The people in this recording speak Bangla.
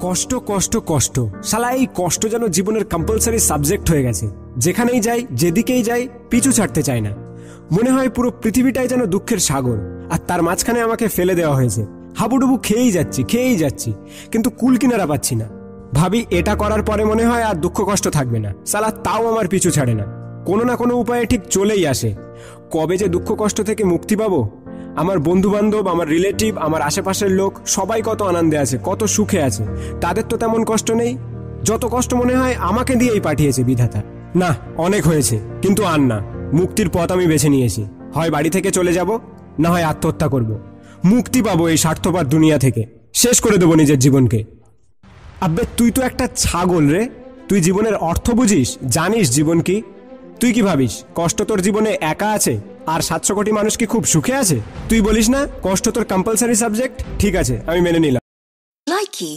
কষ্ট কষ্ট কষ্ট, শালা এই কষ্ট যেন জীবনের কম্পালসারি সাবজেক্ট হয়ে গেছে। যেখানেই যাই, যেদিকেই যাই, পিছু ছাড়তে চাই না। মনে হয় পুরো পৃথিবীটাই যেন দুঃখের সাগর, আর তার মাঝখানে আমাকে ফেলে দেওয়া হয়েছে। হাবুডুবু খেয়েই যাচ্ছি, কিন্তু কুল কিনারা পাচ্ছি না। ভাবি এটা করার পরে মনে হয় আর দুঃখ কষ্ট থাকবে না, শালা তাও আমার পিছু ছাড়ে না। কোনো না কোনো উপায়ে ঠিক চলেই আসে। কবে যে দুঃখ কষ্ট থেকে মুক্তি পাবো? আমার বন্ধু বান্ধব, আমার রিলেটিভ, আমার আশেপাশের লোক সবাই কত আনন্দে আছে, কত সুখে আছে। তাদের তো তেমন কষ্ট নেই। যত কষ্ট মনে হয় আমাকে দিয়েই পাঠিয়েছে বিধাতা। না, অনেক হয়েছে, কিন্তু আর না। মুক্তির পথ আমি বেছে নিয়েছি। হয় বাড়ি থেকে চলে যাব, না হয় আত্মহত্যা করব। মুক্তি পাবো এই স্বার্থপর দুনিয়া থেকে। শেষ করে দেবো নিজের জীবনকে। আব্বে তুই তো একটা ছাগল রে। তুই জীবনের অর্থ বুঝিস? জানিস জীবন কি? তুই কি ভাবিস কষ্ট তোর জীবনে একা আছে আর 700 কোটি মানুষ কি খুব সুখে আছে? তুই বলিস না কষ্ট তোর কম্পালসারি সাবজেক্ট? ঠিক আছে, আমি মেনে নিলাম। Likey